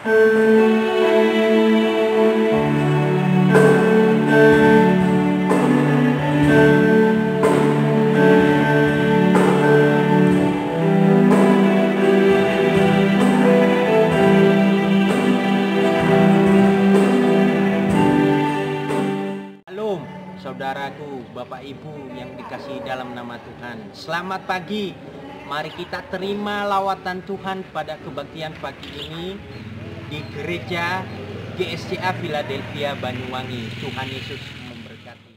Saudaraku, Bapak Ibu yang dikasihi dalam nama Tuhan, selamat pagi. Mari kita terima lawatan Tuhan pada kebaktian pagi ini di gereja GSCA Philadelphia Banyuwangi. Tuhan Yesus memberkati.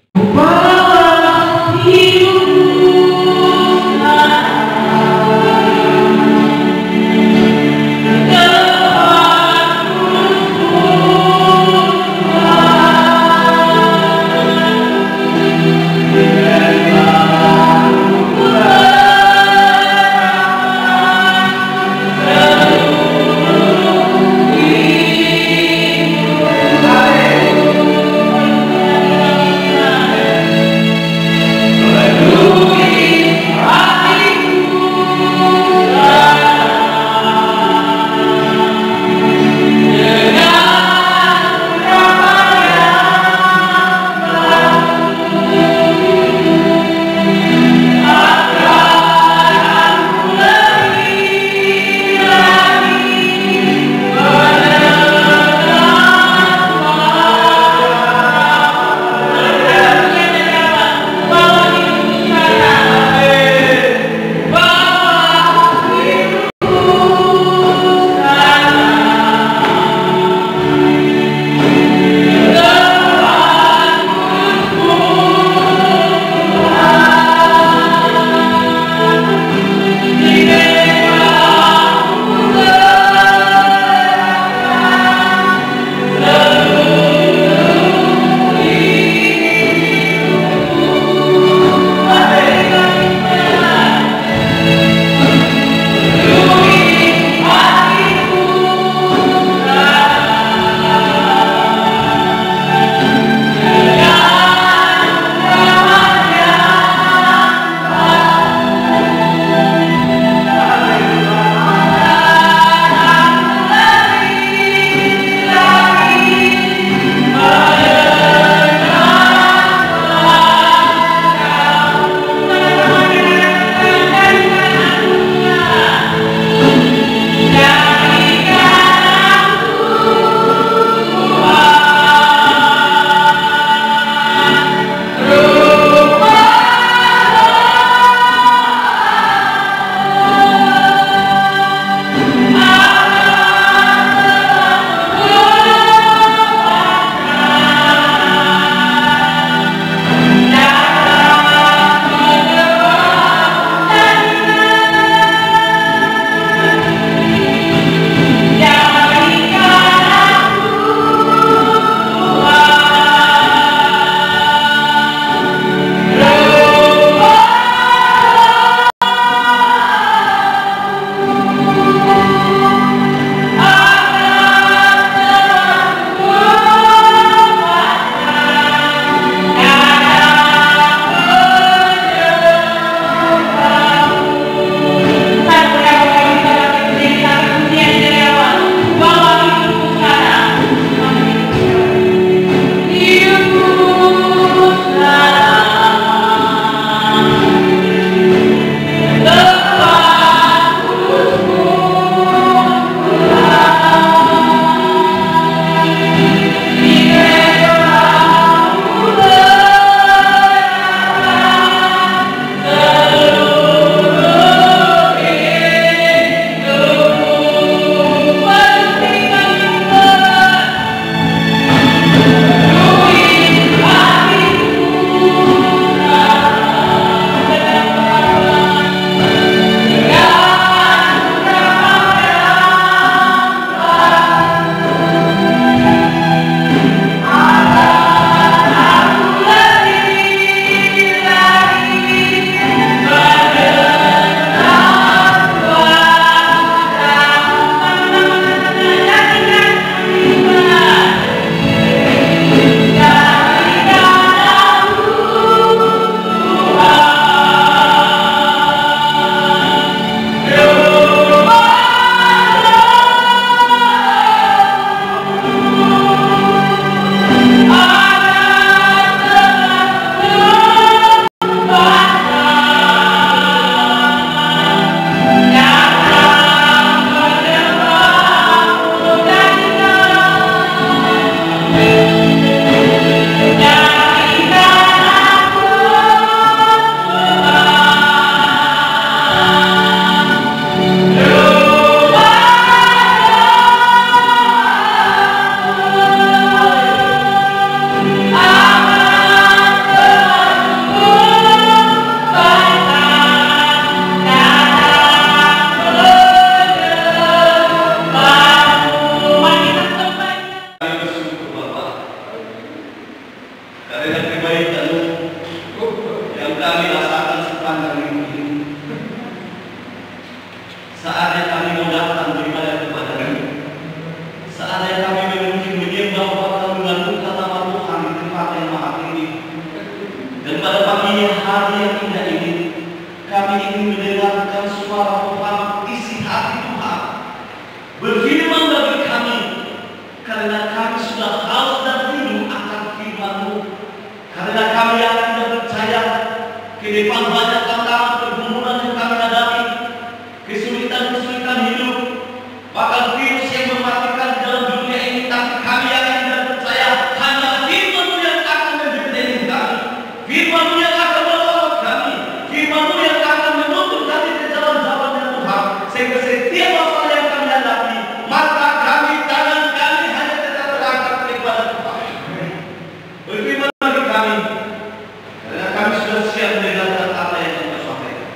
karena kami sudah siap mendengarkan apa yang Bapak sampaikan.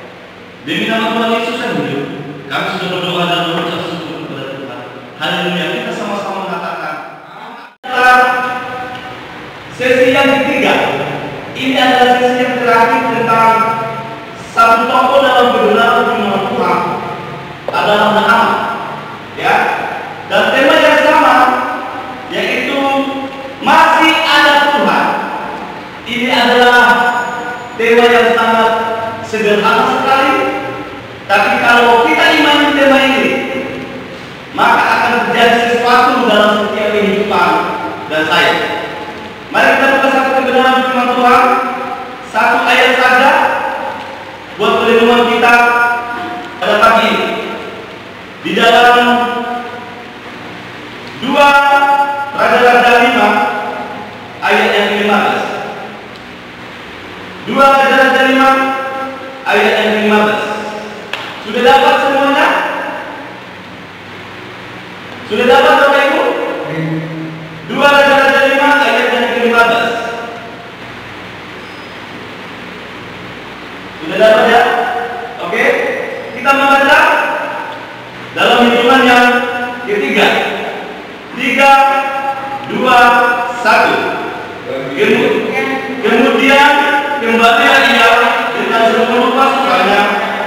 Demi nama Tuhan Yesus yang hidup, kami sudah berdoa dan mengucap syukur kepada Tuhan. Haleluya, kita sama-sama mengatakan. Sesi yang ketiga, ini adalah sesi yang terakhir tentang satu tokoh dalam kebenaran firman Tuhan adalah Naaman, ya. Dan tema yang sama, yaitu masih ada Tuhan. Ini adalah tema yang sangat sederhana sekali, tapi kalau kita imani tema ini, maka akan terjadi sesuatu dalam setiap kehidupan dan saya. Mari kita buka satu kebenaran firman Tuhan, satu ayat saja buat perlindungan kita pada pagi ini. Di dalam 2 Raja-Raja 5 ayat yang ke-15. 2 Raja-Raja 5 ayat yang ke-15. Sudah dapat semuanya? Sudah dapat Bapak Ibu? 2 Raja-Raja 5 ayat yang ke-15. Sudah dapat ya? Oke. Kita membaca dalam hitungan yang ketiga. 3, 2, 1. Kemudian kembalilah ia dengan seluruh pasukannya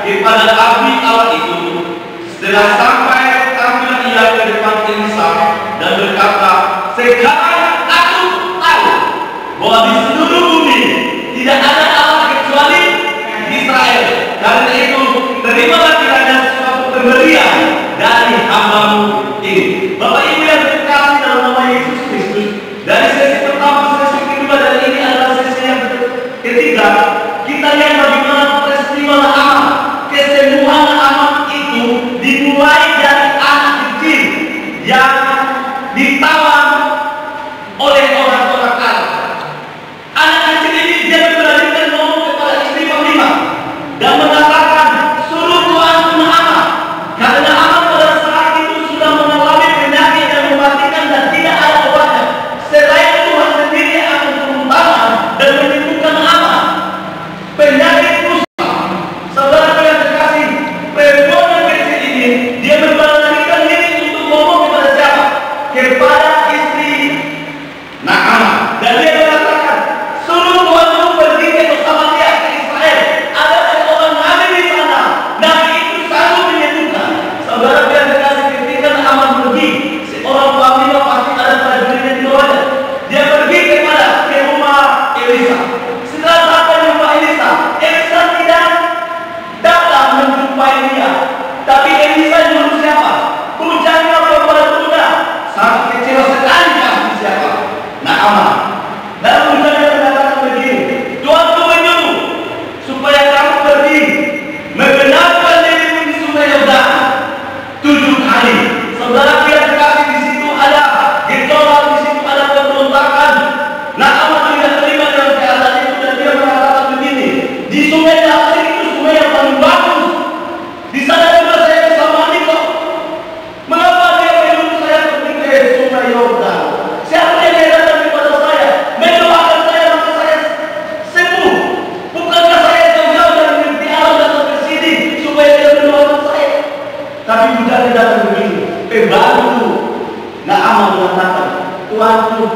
kepada api Allah itu. Setelah sampai tampil ia ke depan Elisa dan berkata, sekarang aku tahu bahwa di seluruh bumi tidak ada Allah kecuali Israel. Karena itu terimalah kiranya suatu pemberian dari hambamu ini. Bapak Ibu yang terkasih dalam nama Yesus Kristus, dari sesi pertama, sesi kedua, dan ini adalah sesi yang ketiga, kita lihat bagaimana peristiwa Naaman. Kesembuhan Naaman itu dimulai dari anak kecil yang ditawan oleh orang-orang Arab. Anak kecil ini dia beranikan ngomong kepada istri panglima dan mengatakan, suruh tuanku Naaman, karena Naaman pada saat itu sudah mengalami penyakit yang mematikan dan tidak ada obatnya. Selain Tuhan sendiri akan turun tangan dan menyembuhkan Naaman. Penyakit kusta, saudara yang terkasih, perempuan yang kecil ini dia memberanikan diri untuk ngomong kepada siapa? Kepada istri Naaman. Dan dia mengatakan, suruh tuanmu pergi ke Samaria, ke Israel. Ada seorang nabi di sana. Nabi itu sanggup menyembuhkan. Saudara yang terkasih, ketika Naaman pergi, seorang panglima pasti ada prajuritnya di bawahnya. Dia pergi ke rumah Elisa. Setelah sampai di rumah Elisa, Elisa tidak datang menjumpai dia, tapi Elisa nyuruh siapa? Bujangnya perempuan muda, sangat kecewa sekali pasti siapa? Naaman. Lalu bujangnya mengatakan begini, Tuanku menyuruh supaya kamu pergi membenamkan dirimu di sungai Yordan 7 kali. Saudara yang terkasih, di situ ada gejolak, di situ ada pemberontakan. Naaman tidak terima dengan keadaan itu dan dia mengatakan begini, di sungai Damsik itu sungai yang paling bagus. Di sana juga saya bisa mandi kok. Mengapa dia menyuruh saya pergi ke sungai Yordan? Siapa yang datang kepada saya mendoakan saya maka saya sembuh? Bukankah saya jauh-jauh dari negeri Arab datang ke sini supaya dia mendoakan saya? Tapi bukannya datang begini. Baru Naaman mengatakan, Tuanku,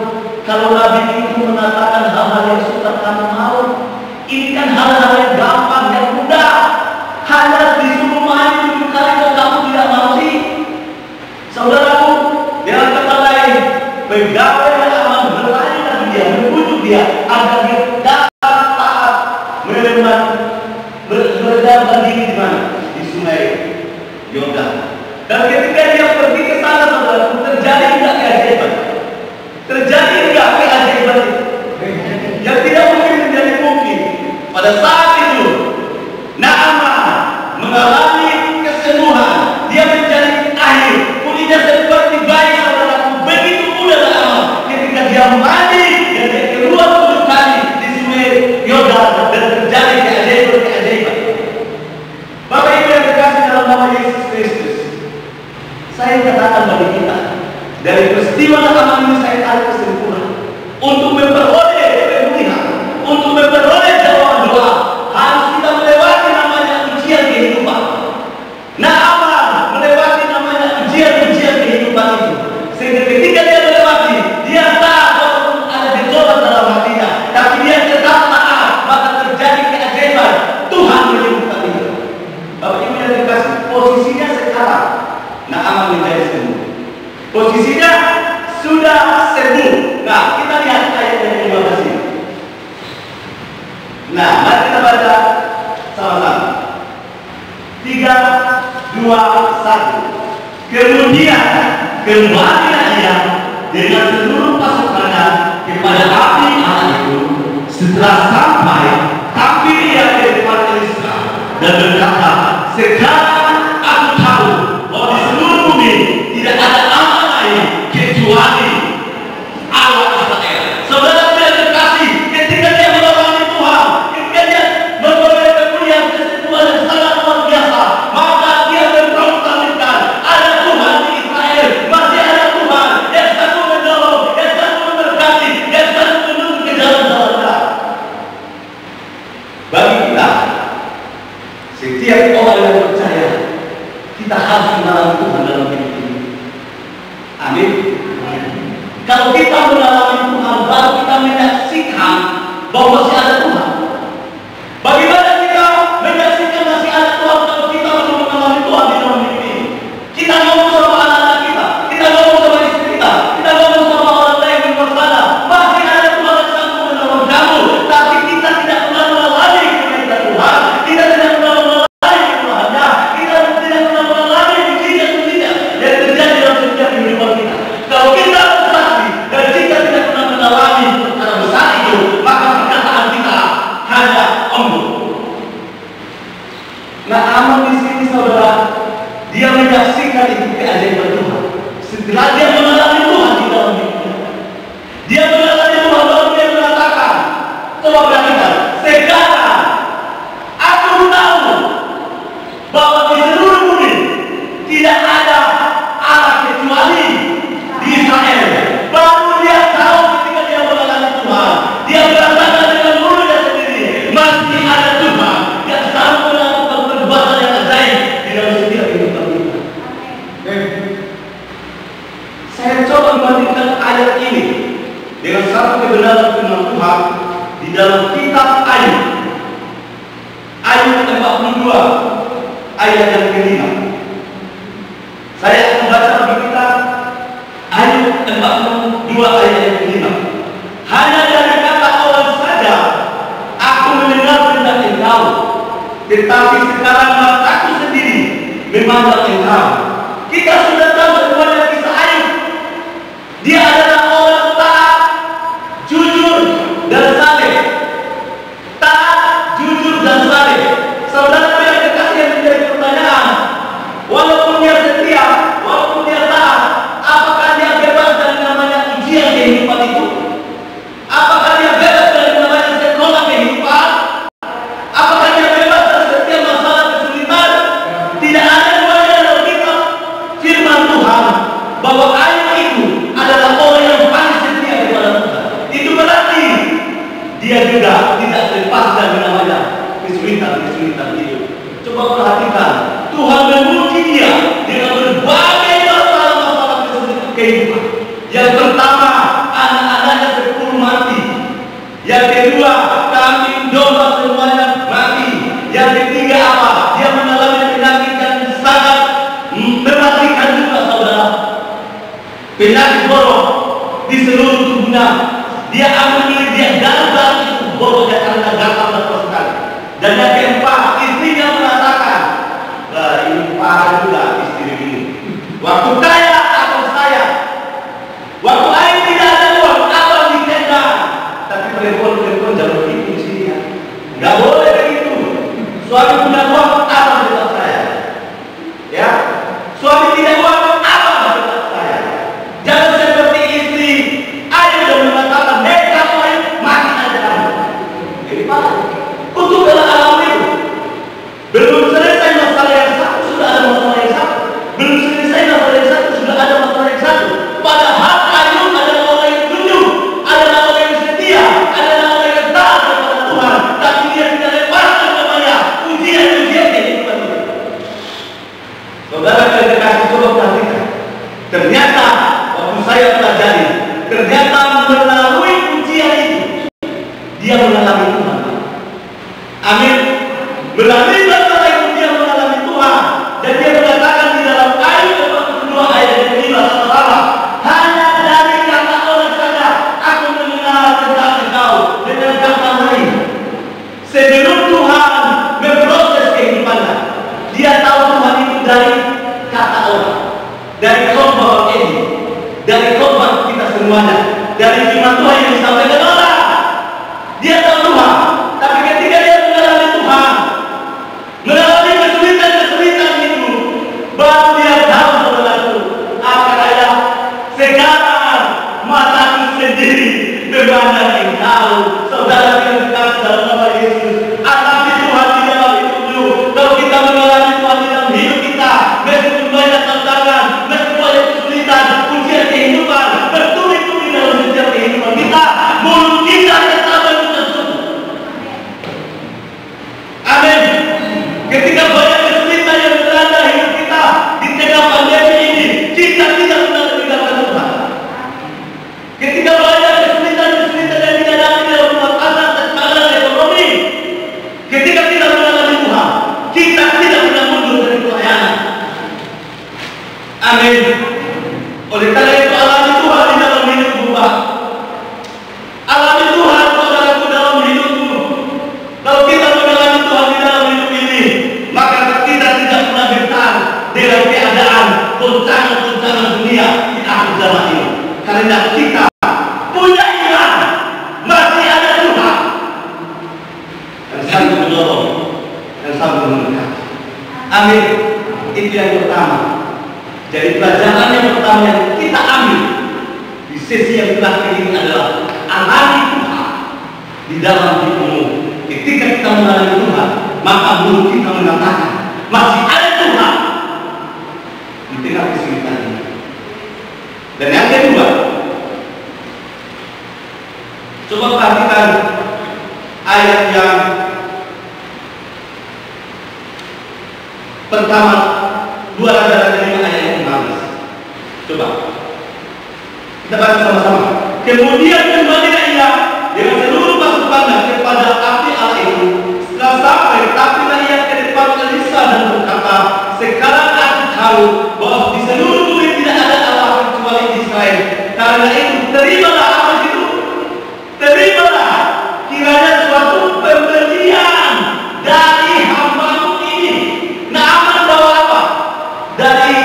kalau Nabi itu mengatakan hal-hal yang suka kamu mau, ini kan hal-hal yang gampang, yang mudah. Hanya disuruh mandi 7 kali kok kamu tidak mau sih? Saudaraku, dengan kata lain, pegawai Naaman berlari lagi dia, membujuk dia agar dia dapat taat berjalan diri di mana? Di sungai Yordan. Dan ketika dia pergi ke sana, saudaraku, terjadi enggak keajaiban? Terjadi enggak keajaiban itu? Yang tidak mungkin menjadi mungkin. Pada saat itu, Naaman mengalami kesembuhan. Dia menjadi air, kulitnya seperti bayi, saudaraku. Begitu mudah Naaman ketika dia mandi dan dia keluar 7 kali di sungai Yordan dan terjadi keajaiban. Bapak Ibu yang terkasih dalam nama Yesus Kristus, saya katakan bagi kita, dari peristiwa Naaman ini saya tarik kesimpulan untuk memperoleh pemulihan Sehingga ketika dia melewati, dia tahu walaupun ada gejolak dalam hatinya, tapi dia tetap taat, maka terjadi keajaiban. Tuhan menyembuhkan dia. Bapak Ibu yang dikasih, posisinya sekarang Naaman menjadi sembuh. Posisinya sudah sembuh. Nah, kita lihat ayat yang 15 ini. Nah, mari kita baca sama-sama. 3, 2, 1. Kemudian kembalilah ia dengan seluruh pasukannya kepada api Allah itu. Setelah sampai, tampil ia ke depan Elisa dan berkata, sekarang aku tahu bahwa di seluruh bumi tidak ada Allah lain kecuali Allah Israel. Saudara yang terkasih, ketika dia melayani Tuhan, ketika dia memperoleh kemuliaan kesetuan yang sangat luar biasa, maka dia memproklamasikan ada Tuhan di Israel, masih ada Tuhan yang satu menolong, yang satu memberkati, yang satu menuntun ke dalam jalan. Bagi kita, setiap orang yang percaya, kita harus mengalami Tuhan dalam hidup ini. Amin. Kalau kita mengalami Tuhan, baru kita menyaksikan bahwa masih ada Tuhan. Bagaimana kita menyaksikan masih ada Tuhan kalau kita belum mengalami Tuhan di dalam hidup ini? Kita ngomong sama anak-anak kita ngomong sama istri kita ngomong sama orang lain di luar sana, masih ada Tuhan yang sanggup menolong kamu, tapi kita tidak pernah mengalami kebaikan Tuhan, kita tidak pernah mengalami Tuhannya, kita tidak pernah mengalami mujizat-mujizat yang terjadi dalam setiap kehidupan kita. Kalau kita bersaksi dan kita tidak pernah mengalami perkara besar itu, maka perkataan kita hanya omong. Nah, Aman di sini saudara, dia menyaksikan itu keajaiban Tuhan. Setelah dia mengalami Tuhan di dalam hidupnya, dia mengalami Tuhan, lalu dia mengatakan, coba perhatikan, sekarang aku tahu bahwa di seluruh bumi tidak ada Allah kecuali di Israel. Baru dia tahu ketika dia mengalami Tuhan, dia merasakan dengan mulutnya sendiri, masih ada Tuhan yang sanggup melakukan perbuatan yang ajaib di dalam setiap kehidupan kita. Saya coba membandingkan ayat ini dengan satu kebenaran firman Tuhan di dalam kitab Ayub. Ayub 42 ayat yang kelima. Saya akan baca bagi kita Ayub 42 ayat yang kelima. Hanya dari kata orang saja aku mendengar tentang engkau, tetapi sekarang mataku sendiri memandang engkau. Kita sudah tahu semuanya kisah Ayub. Dia adalah orang taat, jujur, dan saleh. Taat, jujur, dan saleh. Saudara yang kekasih yang menjadi pertanyaan, walaupun dia setia, walaupun dia taat, apakah dia bebas dari namanya ujian kehidupan itu? Apakah dia bebas dari namanya sekolah kehidupan? Apakah dia bebas dari setiap masalah kesulitan? Tidak ada duanya dalam kitab firman Tuhan bahwa Ayub itu adalah orang yang paling setia kepada Tuhan. Itu berarti dia juga tidak terlepas dari namanya kesulitan hidup. Coba perhatikan, Tuhan memuji dia dengan berbagai masalah-masalah kehidupan. Yang pertama, anak-anaknya 10 mati. Yang kedua, kambing domba semuanya mati. Yang ketiga apa? Dia mengalami penyakit yang sangat mematikan juga, saudara. Penyakit borok di seluruh tubuhnya. Dia ambil milik dia gagal itu boroknya karena gatal dan sekali. Dan yang keempat, istrinya mengatakan, ini parah juga istri ini. Waktu kaya atau saya, waktu air tidak ada uang atau di tenda. Tapi perempuan jangan begitu sini ya. Nggak boleh begitu. Suami punya uang apa tetap saya. Ya, suami tidak uang apa tetap saya. Jangan seperti istri Ayub yang mengatakan, kamu Ayub mati aja kamu. Jadi parah. Untuk dalam alam itu semuanya. Dari firman Tuhan yang disampaikan orang, dia tahu Tuhan, tapi ketika dia mengalami Tuhan, mengalami kesulitan-kesulitan itu, baru dia tahu, saudaraku, apa kata sekarang mataku sendiri memandang engkau, saudara yang dikasih dalam nama Yesus. Alami Tuhan di dalam hidupmu. Kalau kita mengalami Tuhan di dalam hidup kita, meskipun banyak tantangan, meskipun banyak kesulitan, ujian kehidupan, bertubi-tubi dalam setiap kehidupan kita, mulut kita tetap tertutup. Amin. Ketika banyak kesulitan yang melanda hidup kita di tengah pandemi ini, kita tidak pernah meninggalkan Tuhan. Ketika banyak kesulitan-kesulitan yang dihadapi dalam rumah tangga, tekanan ekonomi, ketika kita mengalami Tuhan, kita tidak pernah mundur dari pelayanan. Amin. Oleh karena itu, alami Tuhan di dalam hidupmu, Pak. Alami Tuhan, saudaraku, dalam hidupmu. Kalau kita mengalami Tuhan di dalam hidup ini, maka kita tidak pernah bertahan dengan keadaan goncangan-goncangan dunia di akhir zaman ini. Karena kita punya iman, masih ada Tuhan yang sanggup menolong, yang sanggup mendekat. Amin. Itu yang pertama. Jadi pelajaran yang pertama yang kita ambil di sesi yang terakhir ini adalah alami Tuhan di dalam hidupmu. Ketika kita mengalami Tuhan, maka mulut kita mengatakan masih ada Tuhan di tengah kesulitan ini. Dan yang kedua, coba perhatikan ayat yang pertama, 2 Raja-Raja 5 ayat yang 15. Coba kita baca sama-sama. Kemudian kembalilah ia dengan seluruh pasukannya kepada api Allah itu. Setelah sampai, tapilah ia ke depan Elisa dan berkata, sekarang aku tahu bahwa di seluruh bumi tidak ada Allah kecuali Israel. Karena itu terimalah apa itu. Terimalah kiranya suatu pemberian dari hamba-Mu ini. Naaman bawa apa? Dari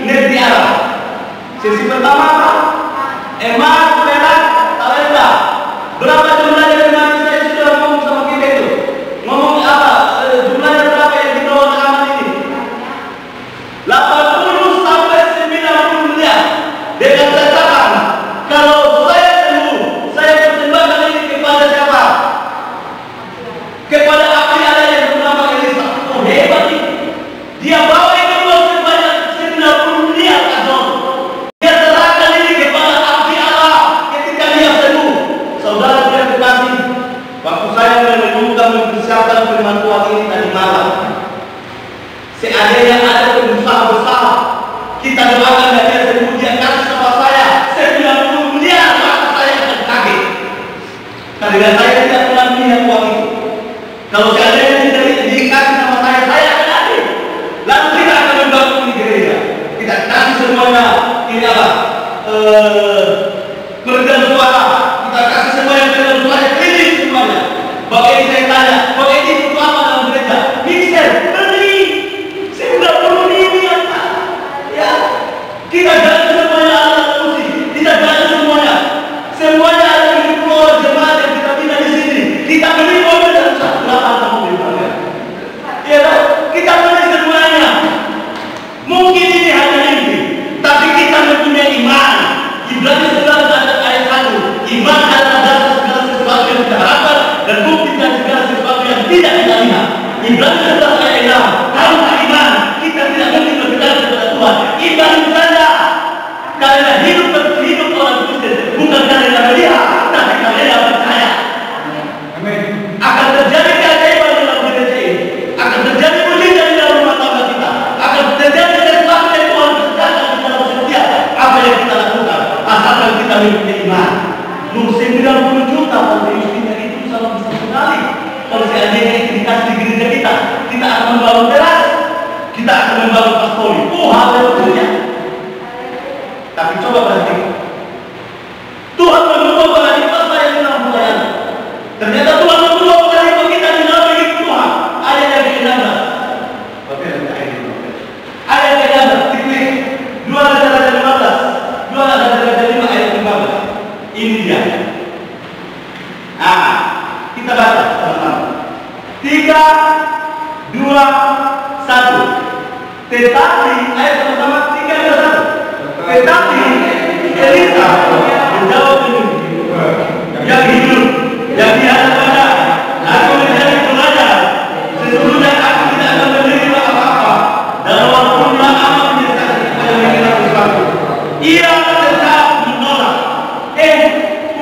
negeri Arab. Sesi pertama apa? Emas, perak, talenta. Berapa jumlahnya dengan saya sudah ngomong sama kita itu? Ngomong apa? Jumlahnya berapa yang dibawa naaman ini? 80 sampai 90 miliar. Dengan catatan, kalau saya sembuh, saya persembahkan ini kepada siapa? Kepada api Allah yang bernama Elisa. Oh, hebat ini. Dia bawa itu sebanyak 90 miliar kazon. Dia serahkan ini kepada api Allah ketika dia sembuh. Saudara yang terkasih, waktu saya menemukan mempersiapkan firman Tuhan ini tadi malam, seandainya ada pengusaha besar, kita doakan dan dia sembuh, dia kasih sama saya 90 miliar, maka saya akan kaget. Karena saya tidak pernah melihat uang itu. Kalau seandainya tidak dikasih sama saya akan hadir. Lalu kita akan membangun di gereja. Kita kasih semuanya, ini apa? Peredam suara. Kita kasih semuanya peredam suara, keliling semuanya. Bapak ini saya tanya, Bapak ini butuh apa dalam gereja? Mixer, beli 90 miliar. Ya, kita ganti semuanya alat musik, kita ganti semuanya. Semuanya ada di keluar jemaat yang kita pindah di sini. Kita beli mobil dan satu lapangan mobil banyak. Ya, kita beli semuanya. Mungkin ini hanya mimpi, tapi kita mempunyai iman. Ibrani 11 ayat 1. Iman adalah dasar segala sesuatu yang kita harapkan dan bukti dari segala sesuatu yang tidak kita lihat. Ibrani 11 ayat 6. Tanpa iman kita tidak mungkin berdekat kepada Tuhan. Iman saja. Karena hidup orang Kristen bukan karena melihat, tapi karena percaya. Amin. Akan terjadi keajaiban dalam gereja ini. Akan terjadi mujizat di dalam rumah tangga kita. Akan terjadi sesuatu yang Tuhan kerjakan di dalam setiap apa yang kita lakukan. Asalkan kita mempunyai iman. 90 juta kalau Yustina itu sama bisa sekali. Kalau seandainya itu dikasih di gereja kita, kita akan membangun teras, kita akan membangun pastori. Oh, haleluya. Tapi coba perhatikan. Tuhan mengubah paradigma saya di dalam pelayanan. Ternyata Tuhan mengubah paradigma kita di dalam hidup Tuhan. Ayat yang ke-16. Ayat yang ke-16. Diklik. 2 Raja-Raja 15. 2 Raja-Raja 5 ayat 15. Tetapi, ayat sama-sama 3:1. Tetapi Elisa menjawab yang hidup, yang di hadapan aku menjadi pelajar. Sesungguhnya aku tidak akan menerima apa-apa, dan walaupun amat menyesatkan kepada mengira sesuatu, ia tetap menolak.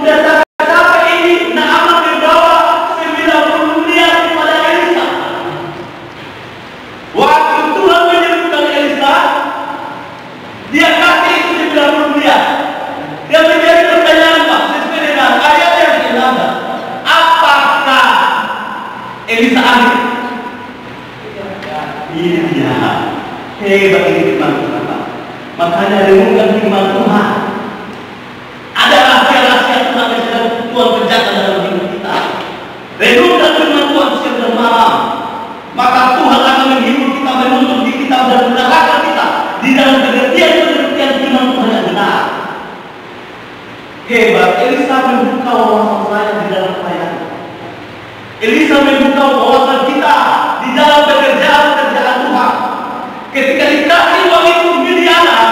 Udah sampai ini, Naaman membawa 90 miliar kepada Elisa. Waktu Tuhan menyembuhkan Elisa, dia kasih itu 90 miliar. Dia menjadi pertanyaan, Pak, sesuai dengan ayat yang ada. Apakah Elisa ambil? Ini dia. Hebat ini firman Tuhan, Pak. Makanya renungkan firman Tuhan. Ada rahasia-rahasia Tuhan yang sedang Tuhan kerjakan dalam hidup kita. Renungkan firman Tuhan siang dan malam. Maka Tuhan akan menghibur kita, menuntun di kita dan mengarahkan kita di dalam pengertian firman Tuhan yang benar. Hebat, Elisa membuka wawasan saya di dalam pelayanan. Elisa membuka wawasan kita di dalam pekerjaan Tuhan. Ketika dikasih uang itu miliaran,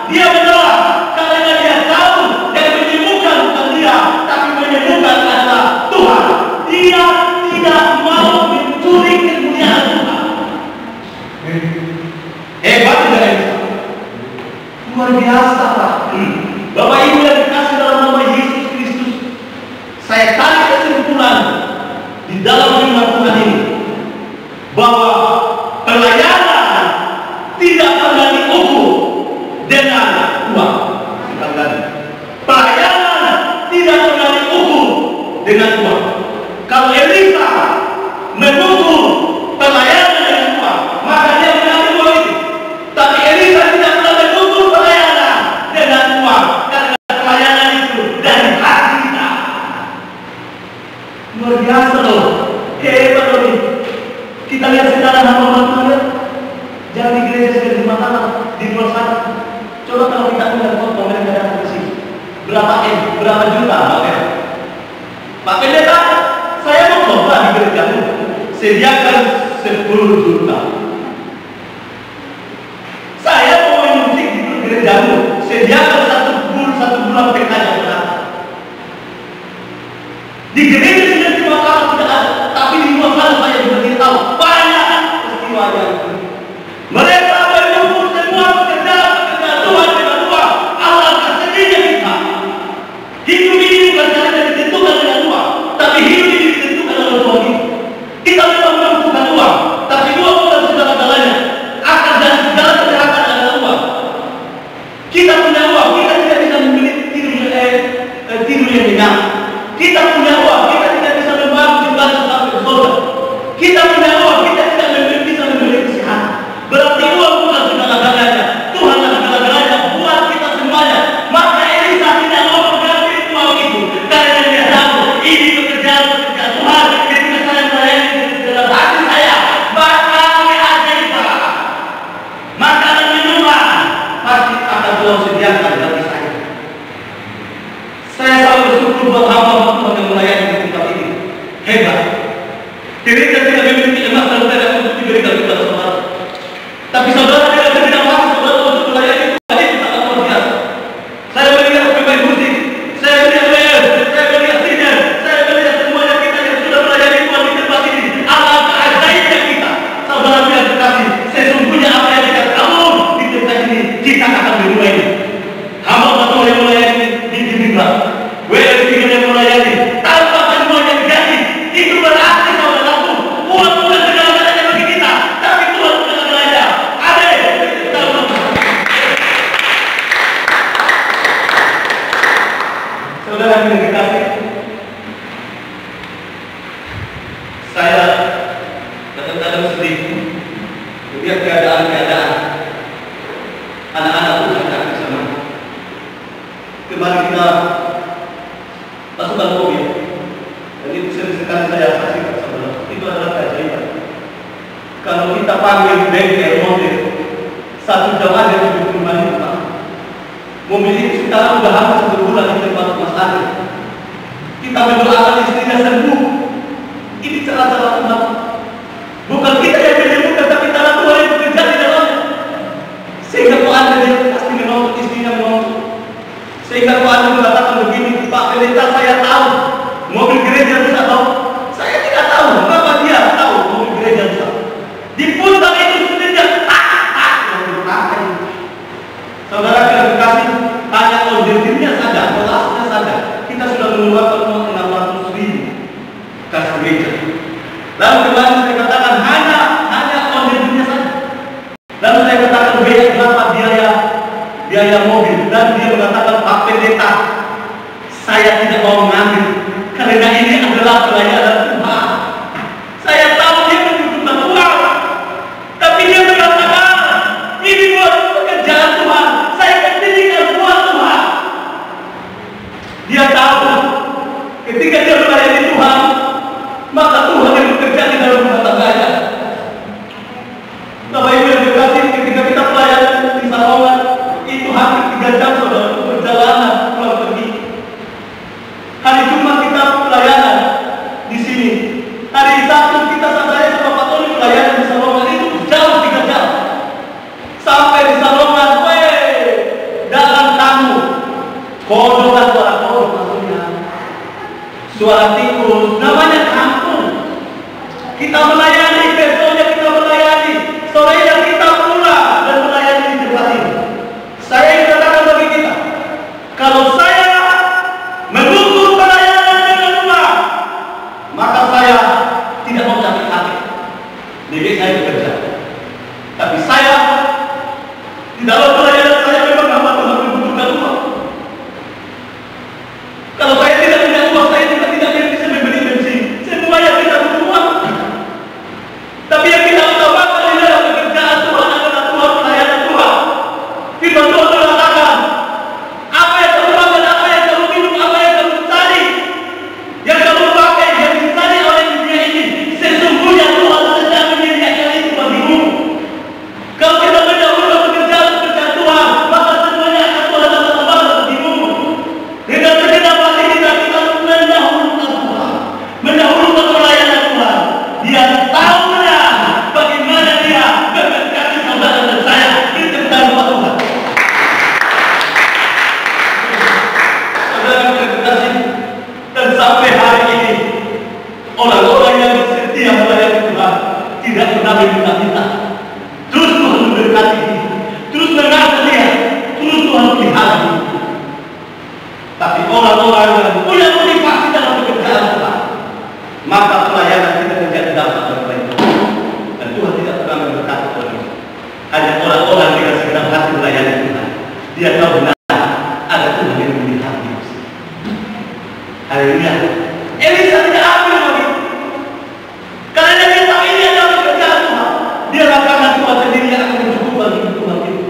dia menolak karena dia tahu yang menyembuhkan bukan dia, tapi menyembuhkan adalah Tuhan. Dia tidak mau mencuri kemuliaan Tuhan. Hebat tidak Elisa? Luar biasa, Pak. Bapak Ibu yang dikasih dalam nama Yesus Kristus, saya tarik kesimpulan di dalam firman Tuhan ini bahwa pelayanan tidak pernah diukur dengan uang. Pelayanan tidak pernah diukur dengan uang. Kalau Elisa mengukur pelayanan dengan uang, maka dia mengambil uang itu. Tapi Elisa tidak pernah mengukur pelayanan dengan uang, karena pelayanan itu dari hati kita. Luar biasa loh, hebat loh ini. Kita lihat sekarang hamba Tuhan, jangan di gereja sudah di mana, di luar sana. Coba kalau kita melihat foto mereka datang ke sini, berapa juta, Pak Pendeta, saya mau coba di gerejamu, sediakan 10 juta. Saya mau musik di gerejamu, sediakan satu bulan PK yang benar. Di gereja sudah terima kasih tidak ada, tapi di luar sana saya juga tidak tahu banyak peristiwa yang mereka menyukur semua pekerjaan Tuhan dengan uang. Allah tersedihnya kita. Hidup ini bukan karena ditentukan dengan uang, tapi hidup ini ditentukan oleh Tuhan itu. Kita memang membutuhkan uang, tapi uang bukan segala-galanya. Akar dan segala kejahatan adalah uang. Kita punya uang, kita tidak bisa membeli tidur yang nyenyak. Kita punya uang, kita tidak bisa membangun jembatan sampai ke surga. Kita punya uang, kita tidak bisa membeli kesehatan. Berarti uang bukan segala-galanya. Tuhan adalah segala-galanya buat kita semuanya. Maka Elisa tidak mau mengambil uang itu karena dia tahu ini pekerjaan Tuhan. Ketika saya melayani dalam hati saya, maka ada makanan minuman pasti akan Tuhan sediakan bagi saya. Saya selalu bersyukur buat hamba Tuhan yang melayani di tempat ini. Hebat. Gereja tidak memiliki emas dan perak untuk diberikan kepada saudara. Tapi saudara tidak mampu saudara untuk melayani Tuhan itu sangat luar biasa. Saya melihat pemain musik, saya melihat band, saya melihat singer, saya melihat semuanya kita yang sudah melayani Tuhan di tempat ini. Alangkah ajaibnya kita. Saudara yang terkasih, sesungguhnya apa yang kita bangun di tempat ini, kita akan berubah ini. Hamba Tuhan yang melayani di Mimbar, WLC yang melayani tanpa semuanya diganti, itu berarti saudaraku, uang bukan segala-galanya bagi kita, tapi Tuhan segala-galanya. Ada saudara yang dikasih, saya kadang-kadang sedih melihat keadaan anak-anak Tuhan yang di sana. Kemarin kita masukkan mobil, dan itu sekali saya saksikan saudara, itu adalah keajaiban. Kalau kita panggil bengkel mobil 1 jam aja 75 menit, Pak. Mobil itu sekarang sudah hampir 1 bulan di tempat Mas Ari. Kita mendoakan istrinya sembuh. Ini cara-cara Tuhan. Bukan kita yang menyembuhkan, tapi cara Tuhan yang bekerja di dalamnya. Sehingga Pak Anu mengatakan begini, Pak Pendeta, saya tahu mobil gereja rusak tahu. Saya tidak tahu, kenapa dia tahu mobil gereja rusak. Diputar itu sendiri, saudara kita kasih hanya audiennya saja, kelasnya saja. Kita sudah mengeluarkan uang 600.000 kas gereja. Lalu kemarin saya katakan hanya audiennya saja. Lalu saya katakan berapa biaya mobil, dan dia mengatakan, Pak Pendeta, saya tidak mau mengambil karena ini adalah pelayanan Tuhan. Saya tahu dia membutuhkan uang, tapi dia mengatakan ini buat pekerjaan Tuhan. Saya mendirikan buat Tuhan. Dia tahu ketika dia melayani Tuhan, maka Tuhan yang bekerja di dalam rumah tangganya. Bapak Ibu yang terkasih, ketika kita pelayanan di Sawangan, itu hampir 3 jam saudara perjalanan pulang pergi. Hari Jumat kita pelayanan di sini. Hari Sabtu kita saya sama Pak Tony pelayanan di Sawangan, itu jauh 3 jam. Sampai di Sawangan, dalam tamu, kodoklah suara kodok maksudnya. Suara tikus, namanya kampung. Kita melayani, besoknya kita melayani, sorenya kita pulang dan melayani di tempat ini. Saya ingin katakan bagi kita, kalau saya mendukung pelayanan dengan uang, maka saya tidak mau sakit hati. Lebih saya bekerja. Tapi saya di dalam pelayanan saya memang hamba Tuhan membutuhkan uang. Kalau saya tidak punya uang, saya juga tidak bisa membeli bensin. Semuanya kita butuh uang. Tapi yang kita utamakan di dalam pekerjaan Tuhan adalah Tuhan, pelayanan Tuhan. Firman Tuhan mengatakan, apa yang kamu makan, apa yang kamu minum, apa yang kamu cari, yang kamu pakai, yang dicari oleh dunia ini, sesungguhnya Tuhan sedang menyediakan itu bagimu. Kalau kita mendahulukan pekerjaan Tuhan, maka semuanya akan Tuhan tambahkan bagimu. Dengan segenap hati kita mendahulukan Tuhan, mendahulukan pelayanan Tuhan. Dia tahu bagaimana dia memberkati saudara dan saya di tentang rumah Tuhan. Saudara terkasih, dan sampai hari ini orang-orang yang setia melayani Tuhan tidak pernah meminta-minta. Terus Tuhan memberkati, terus mengangkat dia, terus Tuhan pelihara dia. Tapi orang-orang yang punya motivasi dalam pekerjaan Tuhan, maka pelayanan kita menjadi dampak yang baik. Dan Tuhan tidak pernah memberkati orang. Hanya orang-orang dengan segenap hati melayani Tuhan. Dia tahu benar ada Tuhan yang memberkati dia. Haleluya. Elisa tidak ambil lagi. Karena dia tahu ini adalah pekerjaan Tuhan. Dia lakukan Tuhan sendiri yang akan mencukupi bagi Tuhan itu.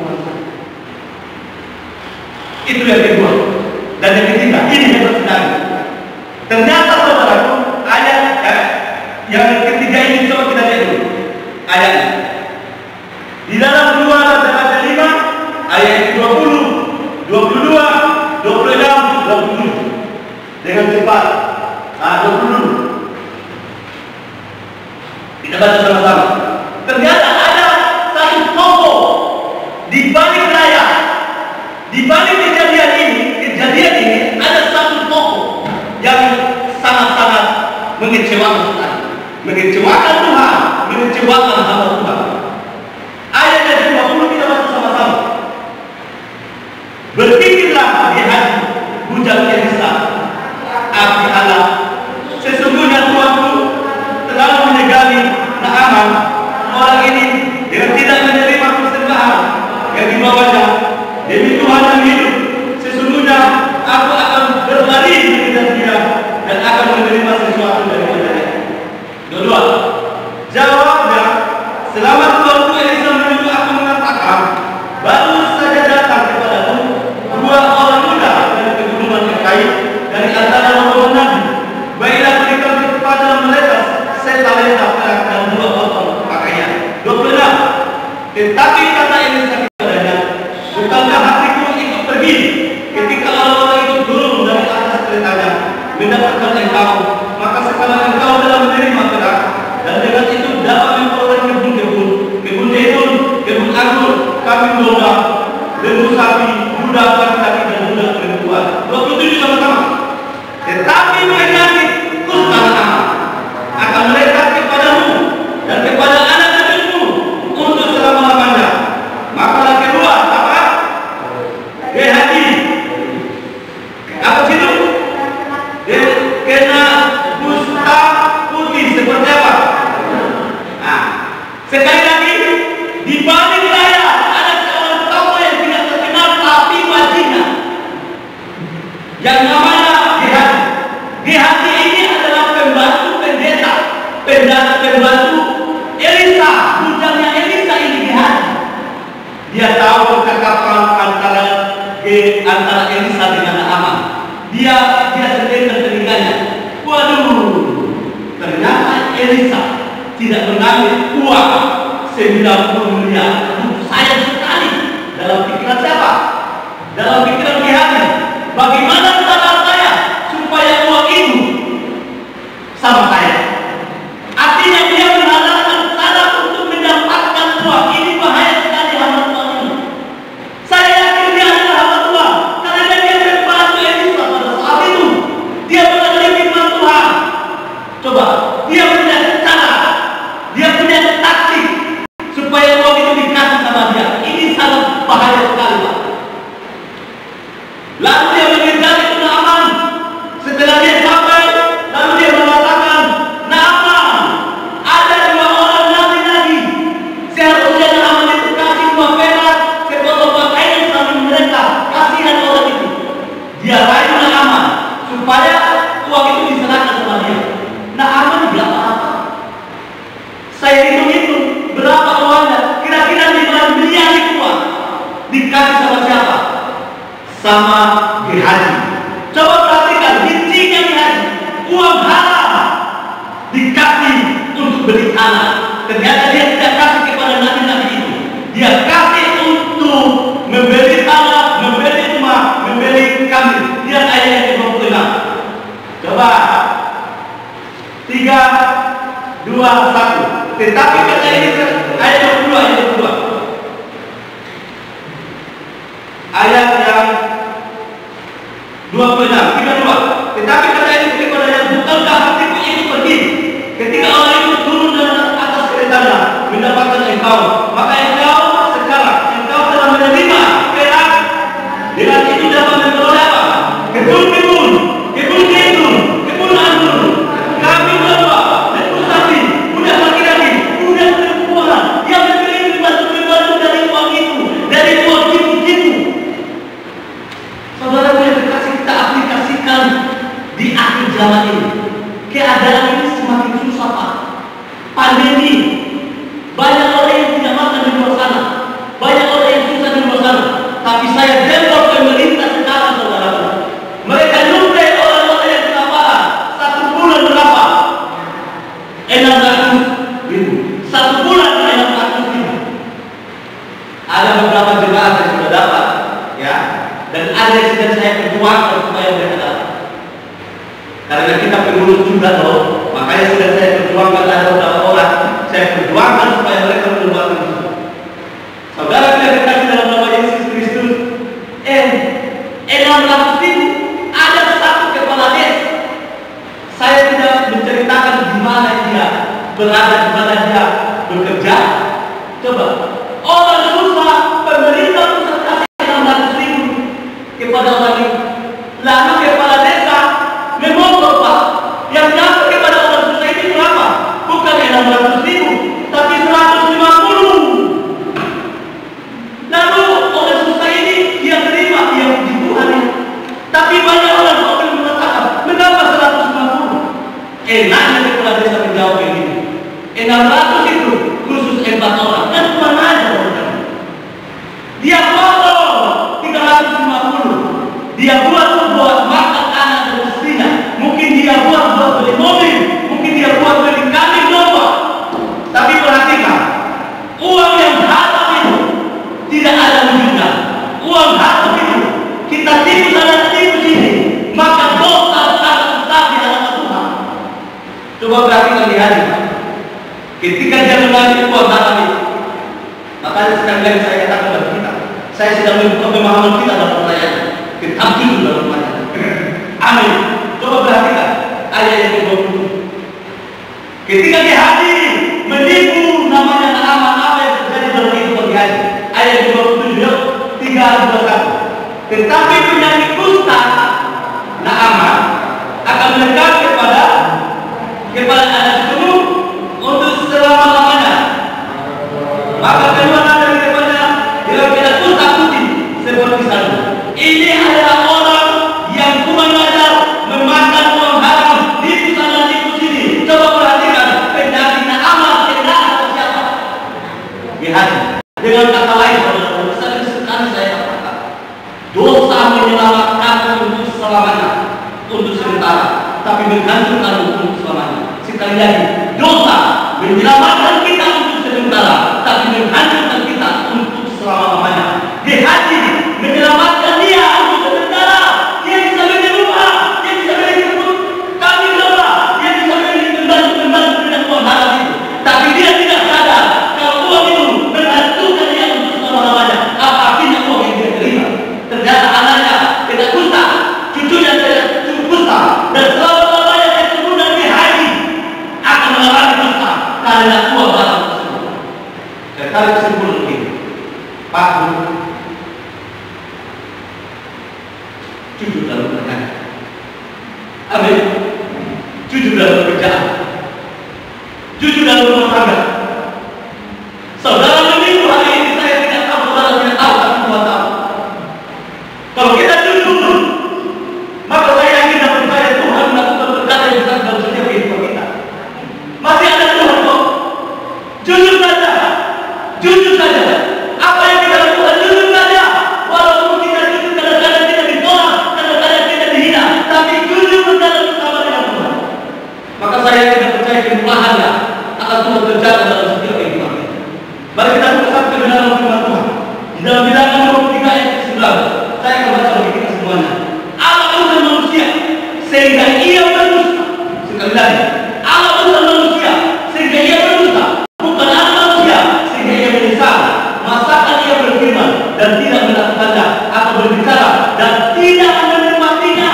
Itu yang kedua. Dan yang ketiga, ini yang terjadi. Ternyata saudaraku, ayat yang ketiga ini coba kita lihat dulu. Ayatnya di dalam 2 Raja 5 ayat 20, 22, 26, 27 dengan cepat. 20 dulu. Kita baca sama-sama. Ternyata ada satu toko di balik raya, di balik kejadian ini ada satu toko yang sangat-sangat mengecewakan Tuhan, mengecewakan hamba Tuhan. Ayat yang 20 kita baca sama-sama. Berpikirlah di hati bujang Elisa, abdi Allah, sesungguhnya Tuhanku telah menyegali Naaman orang ini yang tidak menerima persembahan yang dibawanya. Demi Tuhan yang hidup, sesungguhnya aku akan berlari mengejar dia dan akan menerima sesuatu daripadanya. Kedua, jawabnya, selama Tuanku Elisa menyuruh aku mengatakan, baru saja datang kepadaku 2 orang muda dari keturunan terkait dari antara rombongan Nabi. Baiklah berikan kepada mereka setalenta perak dan 2 potong pakaian. 26. Tetapi kata Elisa kepadanya, bukankah hatiku ikut pergi ketika orang-orang itu turun dari atas keretanya mendapatkan engkau, maka sekarang engkau telah menerima perak, dan dengan itu dapat memperoleh kebun zaitun, kebun anggur, kambing domba, lembu sapi, budak laki-laki dan budak perempuan. yang namanya Gehazi. Gehazi ini adalah pembantu pendeta, pembantu Elisa, bujangnya Elisa ini Gehazi. Dia tahu percakapan antara Elisa dengan Naaman. Dia sendiri telinganya. Waduh, ternyata Elisa tidak mengambil uang 90 miliar. Sayang sekali. Dalam pikiran siapa? Dalam pikiran Gehazi. Bagaimana cara saya supaya uang itu sama saya? Artinya dia mengandalkan cara untuk mendapatkan uang. Ini bahaya sekali hamba Tuhan ini. Saya yakin dia adalah hamba Tuhan karena dia membantu Elisa pada saat itu. Dia mengenali firman Tuhan. Coba, dia punya cara, dia punya taktik supaya uang itu dikasih sama dia. Ini sangat bahaya sekali, Pak. Lalu dia mengejar itu Naaman. Setelah dia sampai, lalu dia mengatakan, Naaman, ada 2 orang nabi lagi. Seharusnya Naaman itu kasih 2 perak, sepotong pakaian sama mereka. Kasihan orang itu. Dia rayu Naaman supaya uang itu diserahkan sama dia. Naaman tidak apa-apa. Saya hitung-hitung berapa uangnya. Kira-kira 5 miliar uang dikasih sama siapa? Sama Gehazi. Coba perhatikan bincinya Gehazi. Uang haram dikasih untuk beli tanah. Ternyata dia tidak kasih kepada nabi-nabi itu. Dia kasih untuk membeli tanah, membeli rumah, membeli kambing. Dia ayat yang ke-26. Coba 3, 2, 1. Tetapi kata ini ayat 22. Ayat yang 26, 32. Tetapi kata ini kepadanya, bukankah hatiku itu pergi ketika orang itu turun dari atas keretanya mendapatkan engkau, maka engkau sekarang telah menerima perak, dengan itu dapat memperoleh apa? Kebun-kebun, kebun zaitun, kebun anggur, kambing domba, lembu sapi, budak laki-laki, budak perempuan yang memiliki pembantu dari uang itu, dari uang jitu-jitu. Saudara yang terkasih, kita aplikasikan di akhir zaman ini. Keadaan ini semakin susah, Pak. Pandemi, banyak orang yang tidak makan di luar sana, banyak orang yang susah di luar sana. Tapi saya dengar pemerintah sekarang, saudara, mereka nyuplai orang-orang yang kelaparan. 1 bulan berapa? 600 ribu. 1 bulan 600 ribu. Ada beberapa jemaat yang sudah dapat, ya. Dan ada yang sedang saya perjuangkan supaya mereka dapat. Karena kita pengurus juga loh, makanya sedang saya perjuangkan. Ada beberapa orang saya perjuangkan supaya mereka mendapatkan itu. Saudara yang dikasih dalam nama Yesus Kristus, 600 ribu. Ada 1 kepala desa. Saya tidak menceritakan di mana dia berada, di mana dia bekerja. Coba, orang susah, pemerintah pusat kasih 600 ribu kepada orang ini. Lalu kepala desa memotong, Pak. Yang dapat kepada orang susah ini berapa? Bukan 600 ribu, tapi 150. Lalu orang susah ini dia terima, dia puji Tuhan. Tapi banyak orang yang mengatakan, mengapa 150? Enaknya kepala desa menjawab ini. 600 itu khusus 4 orang. Dan kemana aja orang? Dia potong 350. Dia buat makan anak dan istrinya. Mungkin dia buat beli mobil. Mungkin dia buat beli kambing domba. Tapi perhatikan, uang yang haram itu tidak ada wujudnya. Uang haram itu kita tipu sana tipu sini, maka dosa sangat besar di hadapan Tuhan. Coba perhatikan di hari ketika dia mengambil uang haram itu. Makanya sekali lagi saya katakan kepada kita, saya sedang membuka pemahaman kita dalam pertanyaan. Kita ambil dalam pertanyaan. Amin. Coba perhatikan ayat yang ke-20. Ketika Gehazi menipu namanya Naaman, apa yang terjadi dalam kehidupan Gehazi? Ayat 27, 3-21. Tetapi penyakit kusta Naaman akan melekat kepada anak gunung untuk selama-lamanya. Maka keluar dari depannya dia tidak kusta putih seperti salju. Ini adalah orang menghancurkan untuk selamanya. Sekali lagi, dosa menyelamatkan kita untuk sementara, tapi menghancurkan kita untuk selama-lamanya. Di hati menyelamatkan dia untuk sementara, dia bisa menyerubah, dia bisa menyebut kami lemah, dia bisa membantu dengan uang haram itu. Tapi dia tidak sadar kalau uang itu menghancurkan dia untuk selama-lamanya. Apa artinya uang yang dia terima? Ternyata anaknya tidak kusta, cucunya tidak kusta, dan selama-lamanya keturunan di haji akan mengalami dosa karena uang haram tersebut. Sekali kesimpulan ini, Pak Guru, jujur dalam berkata, amin, jujur dalam pekerjaan, jujur dalam rumah tangga. Saudara menipu hari ini, saya tidak tahu, saudara tidak tahu, tapi Tuhan tahu. Kalau kita jujur, maka saya yakin dan percaya Tuhan melakukan perkara yang besar dalam setiap kehidupan kita. Masih ada Tuhan kok. Jujur saja, jujur saja. Apa yang kita lakukan, jujur saja. Walaupun kita jujur, kadang-kadang kita ditolak, kadang-kadang kita dihina, tapi jujur berjalan bersama dengan Tuhan. Maka saya tidak percaya kemurahannya akan Tuhan terjaga dalam setiap kehidupan kita. Mari kita buka satu kebenaran firman Tuhan di dalam Bilangan 23 ayat 19. Saya akan baca bagi kita semuanya. Allah utus manusia sehingga ia berdusta. Sekali lagi, Allah utus manusia sehingga ia berdusta. Bukan Allah manusia sehingga ia menyesal. Masakan ia berfirman dan tidak melakukannya, atau berbicara dan tidak menikmatinya.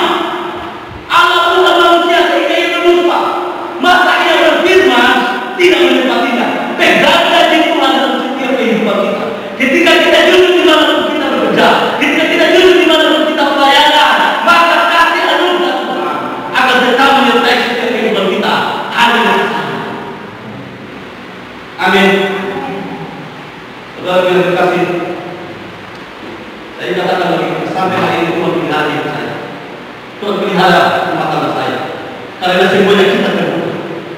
Allah utus manusia sehingga ia berdusta. Masa ia berfirman tidak menikmatinya. Pegang janji Tuhan dalam setiap kehidupan kita. Ketika kita jujur di mana kita bekerja, ketika kita jujur di mana kita pelayanan, maka kasih anugerah Tuhan akan tetap menyertai setiap kehidupan kita. Amin. Saudara yang terkasih, saya katakan lagi, sampai hari ini Tuhan pelihara hidup saya. Tuhan pelihara rumah tangga saya. Karena semuanya kita terbuka.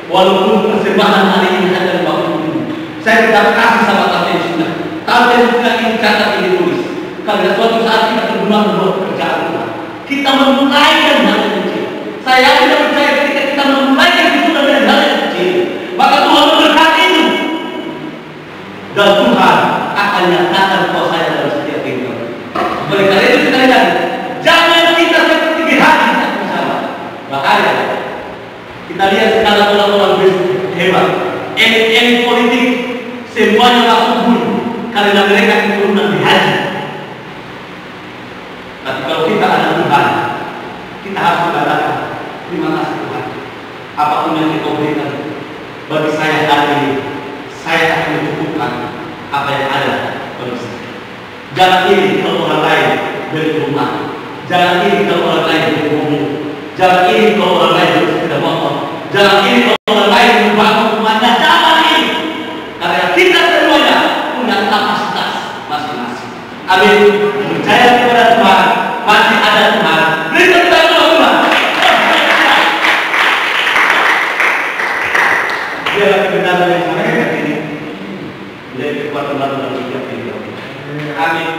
Walaupun persembahan hari ini hanya 50.000, saya tidak kasih sama tante yang sudah. Tante yang sudah ini catat, ini tulis. Karena suatu saat kita terguna membuat pekerjaan Tuhan. Kita memulaikan hal yang kecil. Saya tidak percaya ketika kita memulaikan itu dari hal yang kecil, maka Tuhan memberkati itu. Dan Tuhan akan nyatakan kuasanya dalam setiap kehidupan. Oleh karena itu sekali lagi, jangan kita seperti di hati kita bersama. Bahaya. Kita lihat sekarang orang-orang hebat, elit-elit politik, semuanya langsung bunuh karena mereka keturunan di haji. Tapi kalau kita ada Tuhan, kita harus mengatakan terima kasih Tuhan. Apapun yang Kau berikan bagi saya hari ini, saya akan mencukupkan apa yang ada bagi saya. Jangan iri kalau orang lain beli rumah, jangan iri kalau orang lain beli mobil, jangan iri kalau orang lain beli sepeda motor, jangan iri kalau orang lain membangun rumahnya. Jangan iri, karena kita semuanya punya kapasitas masing-masing. Amin. Percaya kepada Tuhan, masih ada Tuhan. Beri tepuk tangan Tuhan. Biarlah kebenaran yang saya katakan ini menjadi kekuatan baru dalam setiap kehidupan kita. Amin.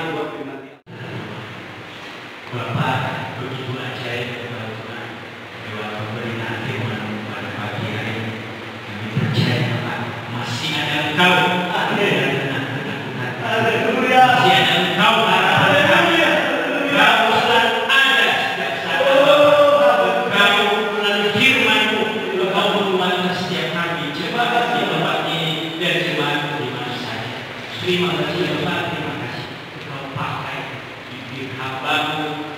Bapak, begitu ajaib Tuhan lewat pemberitaan firman pada pagi hari ini. Kami percaya Bapak masih ada Engkau. Masih ada Engkau harapan kami. Engkau selalu ada setiap saat. Engkau melalui firman-Mu, Engkau menguatkan setiap kami. Coba kasih Bapak ini dan jemaat di mana saja. Terima kasih Bapak, terima kasih. Engkau pakai bibir hamba-Mu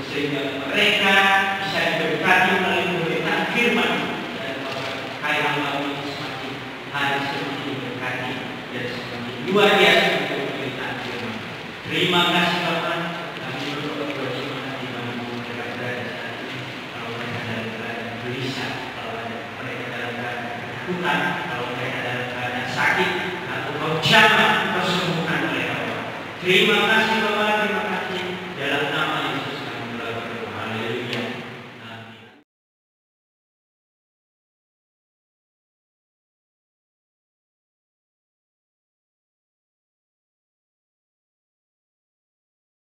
sehingga mereka bisa diberkati melalui pemberitaan firman, dan kaya hamba-Mu ini semakin hari semakin diberkati dan semakin luar biasa untuk pemberitaan firman. Terima kasih Bapak. Kami berdoa bagaimana di mana mereka berada saat ini. Kalau mereka dalam keadaan gelisah, kalau mereka dalam keadaan ketakutan, kalau mereka dalam keadaan sakit, atau Kau jamah, Kau sembuhkan mereka. Terima kasih Bapak.